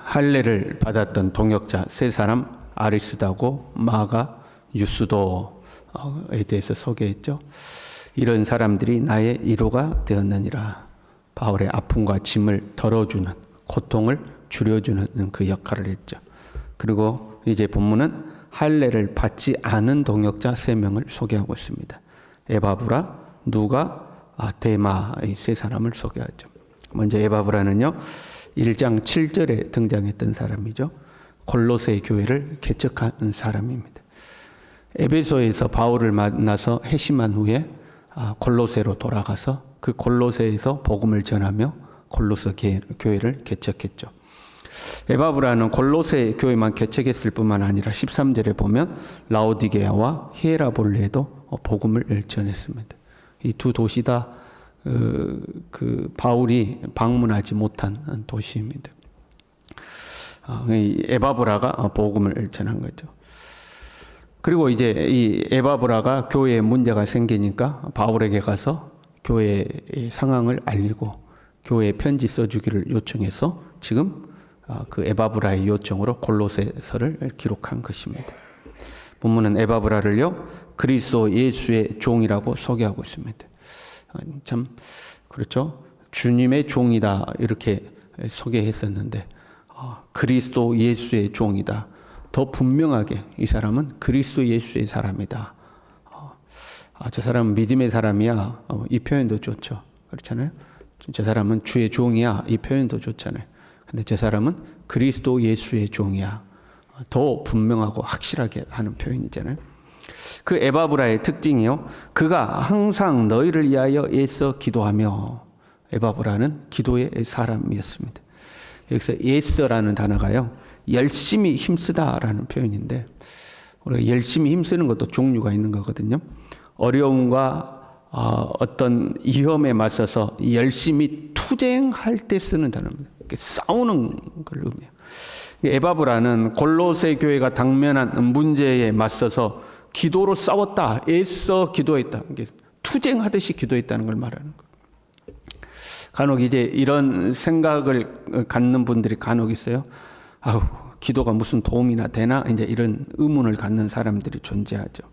할례를 받았던 동역자 세 사람, 아리스다고, 마가, 유스도에 대해서 소개했죠. 이런 사람들이 나의 위로가 되었느니라. 바울의 아픔과 짐을 덜어주는, 고통을 줄여주는 그 역할을 했죠. 그리고 이제 본문은 할례를 받지 않은 동역자 3명을 소개하고 있습니다. 에바브라, 누가, 데마, 이 세 사람을 소개하죠. 먼저 에바브라는요, 1장 7절에 등장했던 사람이죠. 골로새 교회를 개척한 사람입니다. 에베소에서 바울을 만나서 회심한 후에 골로새로 돌아가서 그 골로새에서 복음을 전하며 골로새 교회를 개척했죠. 에바브라는 골로새 교회만 개척했을 뿐만 아니라 13절에 보면 라오디게아와 히에라볼리에도 복음을 전했습니다. 이 두 도시 다 그 바울이 방문하지 못한 도시입니다. 에바브라가 복음을 전한 거죠. 그리고 이제 이 에바브라가 교회에 문제가 생기니까 바울에게 가서 교회의 상황을 알리고 교회에 편지 써주기를 요청해서 지금 그 에바브라의 요청으로 골로새서를 기록한 것입니다. 본문은 에바브라를요, 그리스도 예수의 종이라고 소개하고 있습니다. 참 그렇죠. 주님의 종이다 이렇게 소개했었는데 그리스도 예수의 종이다. 더 분명하게 이 사람은 그리스도 예수의 사람이다. 저 사람은 믿음의 사람이야. 이 표현도 좋죠. 그렇잖아요. 저 사람은 주의 종이야. 이 표현도 좋잖아요. 근데 저 사람은 그리스도 예수의 종이야. 더 분명하고 확실하게 하는 표현이잖아요. 그 에바브라의 특징이요, 그가 항상 너희를 위하여 애써 기도하며. 에바브라는 기도의 사람이었습니다. 여기서 애써라는 단어가요, 열심히 힘쓰다라는 표현인데, 우리가 열심히 힘쓰는 것도 종류가 있는 거거든요. 어려움과 어떤 위험에 맞서서 열심히 투쟁할 때 쓰는 단어입니다. 싸우는 걸 의미해요. 에바브라는 골로새 교회가 당면한 문제에 맞서서 기도로 싸웠다, 애써 기도했다, 투쟁하듯이 기도했다는 걸 말하는 거예요. 간혹 이제 이런 생각을 갖는 분들이 간혹 있어요. 기도가 무슨 도움이나 되나? 이제 이런 의문을 갖는 사람들이 존재하죠.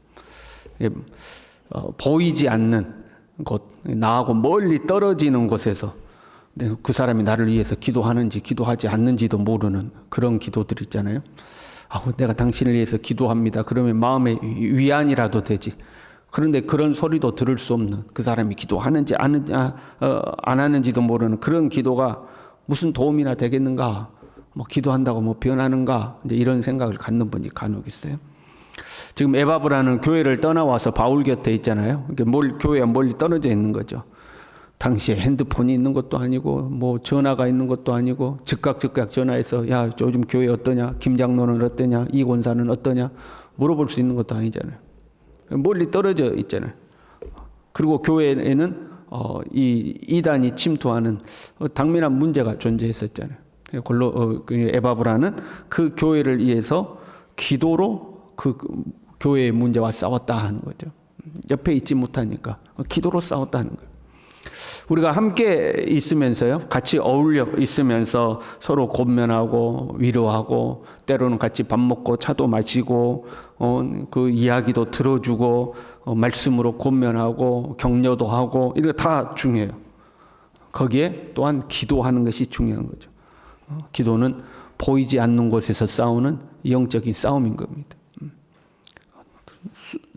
보이지 않는 곳, 나하고 멀리 떨어지는 곳에서 그 사람이 나를 위해서 기도하는지 기도하지 않는지도 모르는 그런 기도들 있잖아요. 내가 당신을 위해서 기도합니다. 그러면 마음의 위안이라도 되지. 그런데 그런 소리도 들을 수 없는, 그 사람이 기도하는지 안 하는지도 모르는 그런 기도가 무슨 도움이나 되겠는가? 기도한다고 변하는가? 이제 이런 생각을 갖는 분이 간혹 있어요. 지금 에바브라는 교회를 떠나와서 바울 곁에 있잖아요. 교회와 멀리 떨어져 있는 거죠. 당시에 핸드폰이 있는 것도 아니고 전화가 있는 것도 아니고 즉각 전화해서 야, 요즘 교회 어떠냐, 김 장로는 어떠냐, 이 권사는 어떠냐 물어볼 수 있는 것도 아니잖아요. 멀리 떨어져 있잖아요. 그리고 교회에는 이 이단이 침투하는 당면한 문제가 존재했었잖아요. 에바브라는 그 교회를 위해서 기도로 그 교회의 문제와 싸웠다 하는 거죠. 옆에 있지 못하니까 기도로 싸웠다 하는 거예요. 우리가 함께 있으면서요, 같이 어울려 있으면서 서로 권면하고 위로하고 때로는 같이 밥 먹고 차도 마시고 그 이야기도 들어주고 말씀으로 권면하고 격려도 하고 이거 다 중요해요. 거기에 또한 기도하는 것이 중요한 거죠. 기도는 보이지 않는 곳에서 싸우는 영적인 싸움인 겁니다.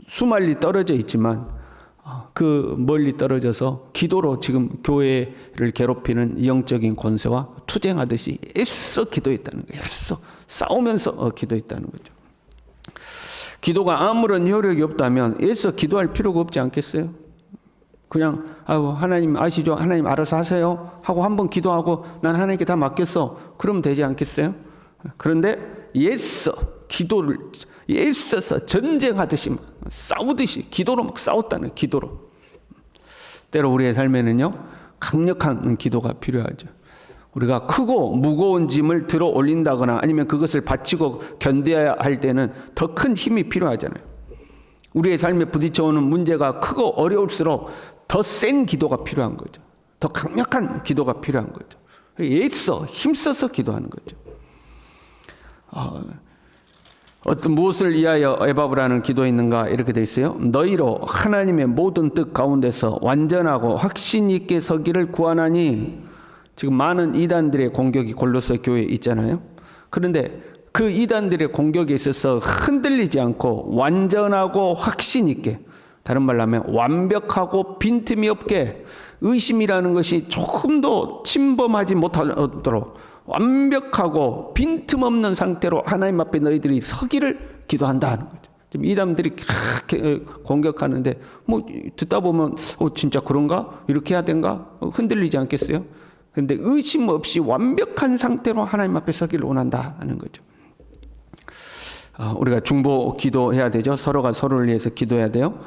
수말리 떨어져 있지만 그 멀리 떨어져서 기도로 지금 교회를 괴롭히는 영적인 권세와 투쟁하듯이 애써 기도했다는 거예요. 애써 싸우면서 기도했다는 거죠. 기도가 아무런 효력이 없다면 애써 기도할 필요가 없지 않겠어요? 그냥 하나님 아시죠? 하나님 알아서 하세요 하고 한번 기도하고 난 하나님께 다 맡겼어. 그러면 되지 않겠어요? 그런데 애써 기도를 애써서 전쟁하듯이 싸우듯이 기도로 싸웠다는, 기도로. 때로 우리의 삶에는요, 강력한 기도가 필요하죠. 우리가 크고 무거운 짐을 들어 올린다거나 아니면 그것을 바치고 견뎌야 할 때는 더 큰 힘이 필요하잖아요. 우리의 삶에 부딪혀오는 문제가 크고 어려울수록 더 센 기도가 필요한 거죠. 더 강력한 기도가 필요한 거죠. 애써 힘써서 기도하는 거죠. 어떤 무엇을 위하여 에바브라는 기도했는가 이렇게 되어 있어요. 너희로 하나님의 모든 뜻 가운데서 완전하고 확신 있게 서기를 구하나니. 지금 많은 이단들의 공격이 골로새 교회에 있잖아요. 그런데 그 이단들의 공격에 있어서 흔들리지 않고 완전하고 확신 있게, 다른 말로 하면 완벽하고 빈틈이 없게, 의심이라는 것이 조금도 침범하지 못하도록 완벽하고 빈틈없는 상태로 하나님 앞에 너희들이 서기를 기도한다는 거죠. 지금 이단들이 공격하는데 뭐 듣다 보면 진짜 그런가? 이렇게 해야 된가? 흔들리지 않겠어요? 그런데 의심 없이 완벽한 상태로 하나님 앞에 서기를 원한다는 거죠. 우리가 중보 기도해야 되죠. 서로가 서로를 위해서 기도해야 돼요.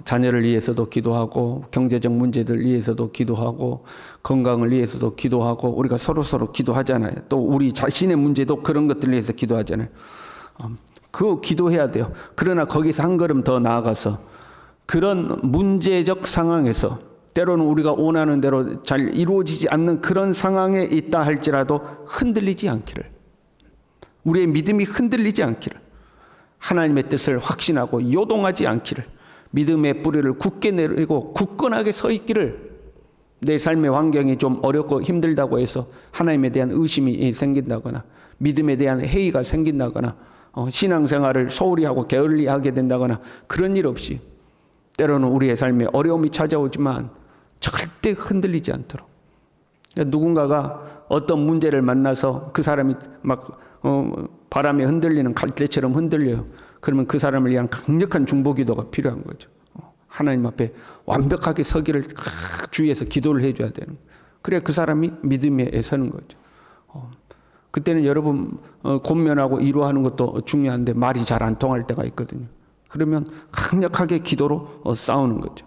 자녀를 위해서도 기도하고, 경제적 문제들 위해서도 기도하고, 건강을 위해서도 기도하고, 우리가 서로 기도하잖아요. 또 우리 자신의 문제도 그런 것들 위해서 기도하잖아요. 그거 기도해야 돼요. 그러나 거기서 한 걸음 더 나아가서 그런 문제적 상황에서 때로는 우리가 원하는 대로 잘 이루어지지 않는 그런 상황에 있다 할지라도 흔들리지 않기를, 우리의 믿음이 흔들리지 않기를, 하나님의 뜻을 확신하고 요동하지 않기를, 믿음의 뿌리를 굳게 내리고 굳건하게 서 있기를. 내 삶의 환경이 좀 어렵고 힘들다고 해서 하나님에 대한 의심이 생긴다거나 믿음에 대한 회의가 생긴다거나 신앙생활을 소홀히 하고 게을리 하게 된다거나 그런 일 없이, 때로는 우리의 삶에 어려움이 찾아오지만 절대 흔들리지 않도록, 누군가가 어떤 문제를 만나서 그 사람이 막 바람에 흔들리는 갈대처럼 흔들려요. 그러면 그 사람을 위한 강력한 중보기도가 필요한 거죠. 하나님 앞에 완벽하게 서기를 주위에서 기도를 해줘야 되는 거예요. 그래야 그 사람이 믿음에 서는 거죠. 그때는 여러분 권면하고 위로하는 것도 중요한데 말이 잘 안 통할 때가 있거든요. 그러면 강력하게 기도로 싸우는 거죠.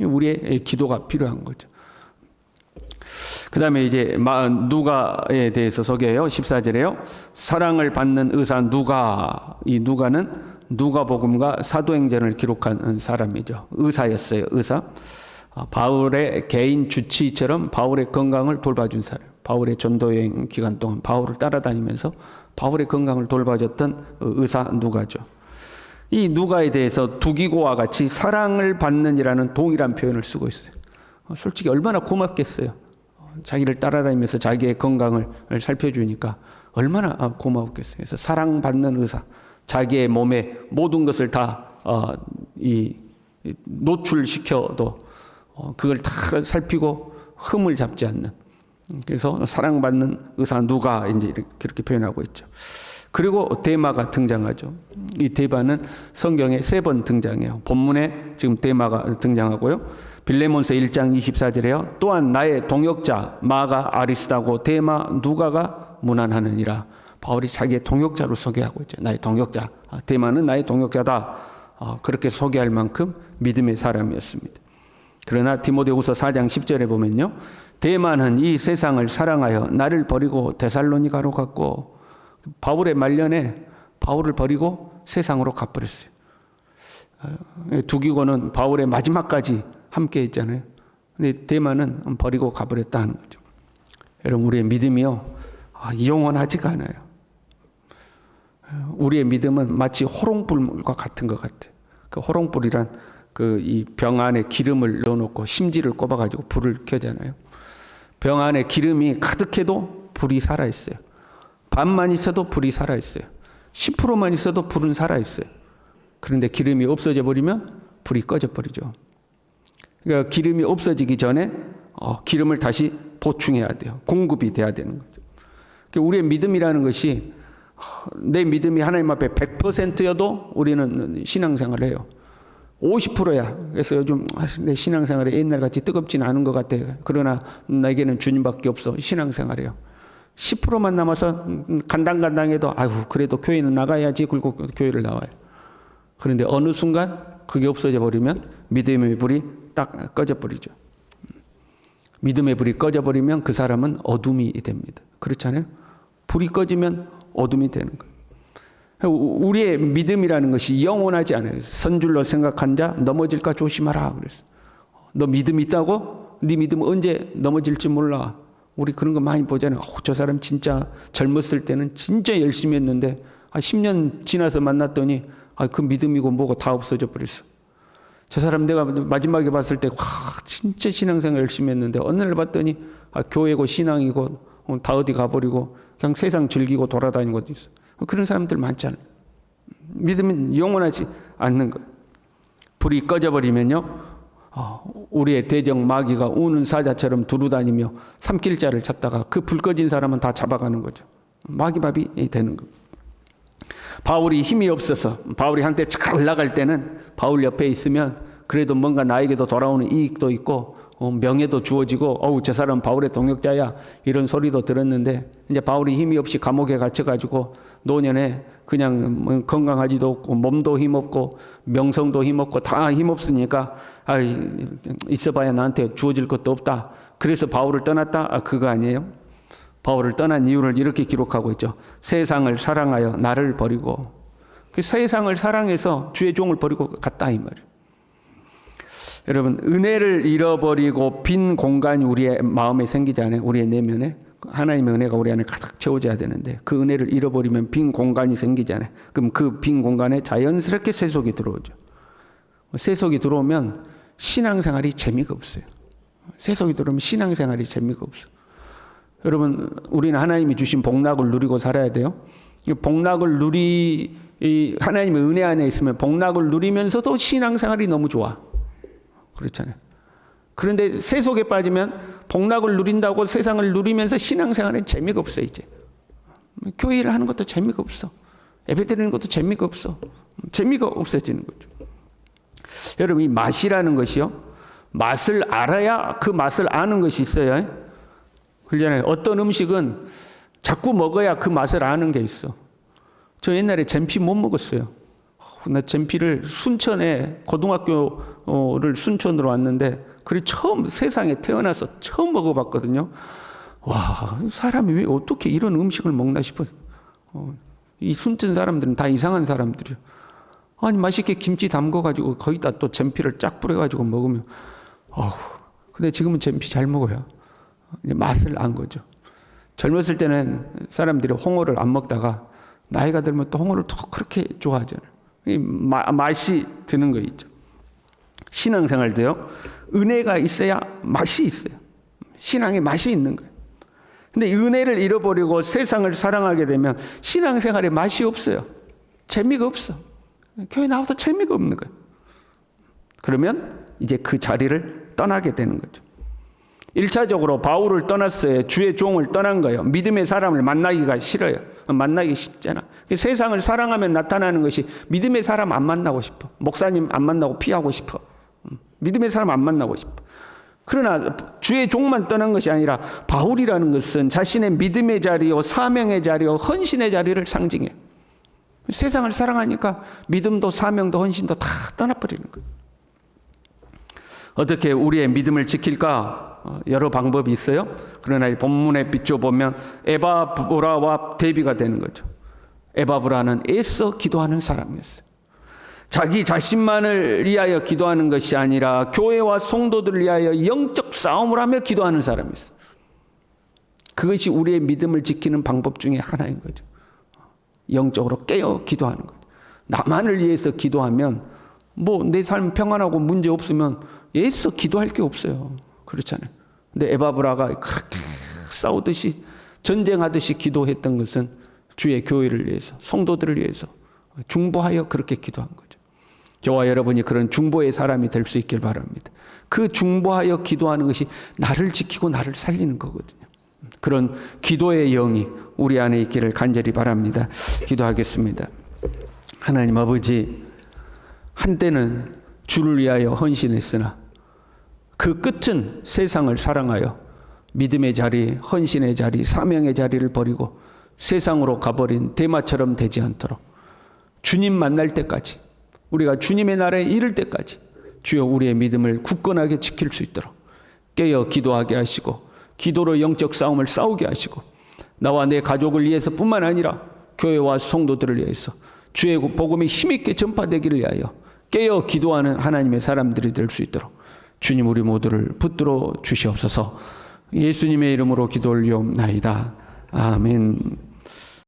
우리의 기도가 필요한 거죠. 그 다음에 이제 누가에 대해서 소개해요. 14절에요. 사랑을 받는 의사 누가, 이 누가는 누가복음과 사도행전을 기록한 사람이죠. 의사였어요. 의사. 바울의 개인 주치의처럼 바울의 건강을 돌봐준 사람. 바울의 전도여행 기간 동안 바울을 따라다니면서 바울의 건강을 돌봐줬던 의사 누가죠. 이 누가에 대해서 두기고와 같이 사랑을 받는이라는 동일한 표현을 쓰고 있어요. 솔직히 얼마나 고맙겠어요. 자기를 따라다니면서 자기의 건강을 살펴주니까 얼마나 고마웠겠어요. 그래서 사랑받는 의사, 자기의 몸에 모든 것을 다 노출시켜도 그걸 다 살피고 흠을 잡지 않는, 그래서 사랑받는 의사 누가 이제 그렇게 표현하고 있죠. 그리고 데마가 등장하죠. 이 데마는 성경에 3번 등장해요. 본문에 지금 데마가 등장하고요. 빌레몬서 1장 24절에요. 또한 나의 동역자 마가 아리스다고 데마 누가가 문안하느니라. 바울이 자기의 동역자로 소개하고 있죠. 나의 동역자. 데마는 나의 동역자다. 그렇게 소개할 만큼 믿음의 사람이었습니다. 그러나 디모데후서 4장 10절에 보면요. 데마는 이 세상을 사랑하여 나를 버리고 데살로니가로 갔고, 바울의 말년에 바울을 버리고 세상으로 가버렸어요. 두기고는 바울의 마지막까지 함께 했잖아요. 근데 데마는 버리고 가버렸다는 거죠. 여러분, 우리의 믿음이요, 영원하지가 않아요. 우리의 믿음은 마치 호롱불과 같은 것 같아요. 그 호롱불이란 이 병 안에 기름을 넣어놓고 심지를 꼽아가지고 불을 켜잖아요. 병 안에 기름이 가득해도 불이 살아있어요. 반만 있어도 불이 살아있어요. 10%만 있어도 불은 살아있어요. 그런데 기름이 없어져 버리면 불이 꺼져 버리죠. 그러니까 기름이 없어지기 전에 기름을 다시 보충해야 돼요. 공급이 돼야 되는 거죠. 그러니까 우리의 믿음이라는 것이, 내 믿음이 하나님 앞에 100%여도 우리는 신앙생활을 해요. 50%야. 그래서 요즘 내 신앙생활이 옛날같이 뜨겁지는 않은 것 같아. 그러나 나에게는 주님밖에 없어. 신앙생활이에요. 10%만 남아서 간당간당해도 그래도 교회는 나가야지. 그리고 교회를 나와요. 그런데 어느 순간 그게 없어져 버리면 믿음의 불이 딱 꺼져 버리죠. 믿음의 불이 꺼져 버리면 그 사람은 어둠이 됩니다. 그렇잖아요. 불이 꺼지면 어둠이 되는 거예요. 우리의 믿음이라는 것이 영원하지 않아요. 선줄로 생각한 자 넘어질까 조심하라 그랬어. 너 믿음 있다고? 네 믿음 언제 넘어질지 몰라. 우리 그런 거 많이 보잖아요. 저 사람 진짜 젊었을 때는 진짜 열심히 했는데 10년 지나서 만났더니 그 믿음이고 뭐고 다 없어져 버렸어. 저 사람 내가 마지막에 봤을 때 진짜 신앙생활 열심히 했는데 어느 날 봤더니 교회고 신앙이고 다 어디 가버리고 그냥 세상 즐기고 돌아다니고 있어. 그런 사람들 많잖아요. 믿음은 영원하지 않는 거예요. 불이 꺼져버리면요, 우리의 대적 마귀가 우는 사자처럼 두루다니며 삼킬자를 찾다가 그 불 꺼진 사람은 다 잡아가는 거죠. 마귀밥이 되는 겁니다. 바울이 힘이 없어서 바울이 한때 잘 나갈 때는 바울 옆에 있으면 그래도 뭔가 나에게도 돌아오는 이익도 있고 명예도 주어지고 저 사람 바울의 동역자야 이런 소리도 들었는데 이제 바울이 힘이 없이 감옥에 갇혀가지고 노년에 그냥 건강하지도 없고 몸도 힘없고 명성도 힘없고 다 힘없으니까 있어봐야 나한테 주어질 것도 없다. 그래서 바울을 떠났다? 그거 아니에요. 바울을 떠난 이유를 이렇게 기록하고 있죠. 세상을 사랑하여 나를 버리고, 그 세상을 사랑해서 주의 종을 버리고 갔다 이 말이에요. 여러분, 은혜를 잃어버리고 빈 공간이 우리의 마음에 생기지 않아요? 우리의 내면에 하나님의 은혜가 우리 안에 가득 채워져야 되는데 그 은혜를 잃어버리면 빈 공간이 생기지 않아요? 그럼 그 빈 공간에 자연스럽게 세속이 들어오죠. 세속이 들어오면 신앙생활이 재미가 없어요. 세속이 들어오면 신앙생활이 재미가 없어요. 여러분, 우리는 하나님이 주신 복락을 누리고 살아야 돼요. 이 복락을 하나님의 은혜 안에 있으면 복락을 누리면서도 신앙생활이 너무 좋아. 그렇잖아요. 그런데 세속에 빠지면 복락을 누린다고 세상을 누리면서 신앙생활엔 재미가 없어. 이제 교회 일을 하는 것도 재미가 없어. 예배 드리는 것도 재미가 없어. 재미가 없어지는 거죠. 여러분, 이 맛이라는 것이요, 맛을 알아야 그 맛을 아는 것이 있어요. 그러잖아요. 어떤 음식은 자꾸 먹어야 그 맛을 아는 게 있어. 저 옛날에 잼피 못 먹었어요. 나 잼피를 순천에 고등학교를 순천으로 왔는데 그래 처음 세상에 태어나서 처음 먹어봤거든요. 와, 사람이 왜 어떻게 이런 음식을 먹나 싶어서. 이 순천 사람들은 다 이상한 사람들이요. 아니 맛있게 김치 담궈가지고 거기다 또 잼피를 쫙 뿌려가지고 먹으면 근데 지금은 잼피 잘 먹어요. 맛을 안 거죠. 젊었을 때는 사람들이 홍어를 안 먹다가 나이가 들면 또 홍어를 또 그렇게 좋아하잖아요. 맛이 드는 거 있죠. 신앙생활도요, 은혜가 있어야 맛이 있어요. 신앙에 맛이 있는 거예요. 근데 은혜를 잃어버리고 세상을 사랑하게 되면 신앙생활에 맛이 없어요. 재미가 없어. 교회 나와도 재미가 없는 거예요. 그러면 이제 그 자리를 떠나게 되는 거죠. 1차적으로 바울을 떠났어요. 주의 종을 떠난 거예요. 믿음의 사람을 만나기가 싫어요. 만나기 쉽잖아. 세상을 사랑하면 나타나는 것이 믿음의 사람 안 만나고 싶어. 목사님 안 만나고 피하고 싶어. 믿음의 사람 안 만나고 싶어. 그러나 주의 종만 떠난 것이 아니라 바울이라는 것은 자신의 믿음의 자리요, 사명의 자리요, 헌신의 자리를 상징해요. 세상을 사랑하니까 믿음도 사명도 헌신도 다 떠나버리는 거예요. 어떻게 우리의 믿음을 지킬까? 여러 방법이 있어요. 그러나 이 본문에 비춰보면 에바브라와 대비가 되는 거죠. 에바브라는 애써 기도하는 사람이었어요. 자기 자신만을 위하여 기도하는 것이 아니라 교회와 성도들을 위하여 영적 싸움을 하며 기도하는 사람이었어요. 그것이 우리의 믿음을 지키는 방법 중에 하나인 거죠. 영적으로 깨어 기도하는 거죠. 나만을 위해서 기도하면 내 삶 평안하고 문제 없으면 애써 기도할 게 없어요. 그렇잖아요. 근데 에바브라가 그렇게 싸우듯이 전쟁하듯이 기도했던 것은 주의 교회를 위해서, 성도들을 위해서 중보하여 그렇게 기도한 거죠. 저와 여러분이 그런 중보의 사람이 될 수 있길 바랍니다. 그 중보하여 기도하는 것이 나를 지키고 나를 살리는 거거든요. 그런 기도의 영이 우리 안에 있기를 간절히 바랍니다. 기도하겠습니다. 하나님 아버지, 한때는 주를 위하여 헌신했으나 그 끝은 세상을 사랑하여 믿음의 자리, 헌신의 자리, 사명의 자리를 버리고 세상으로 가버린 데마처럼 되지 않도록 주님 만날 때까지, 우리가 주님의 나라에 이를 때까지 주여 우리의 믿음을 굳건하게 지킬 수 있도록 깨어 기도하게 하시고 기도로 영적 싸움을 싸우게 하시고 나와 내 가족을 위해서 뿐만 아니라 교회와 성도들을 위해서 주의 복음이 힘있게 전파되기를 위하여 깨어 기도하는 하나님의 사람들이 될 수 있도록 주님 우리 모두를 붙들어 주시옵소서. 예수님의 이름으로 기도 올리옵나이다. 아멘.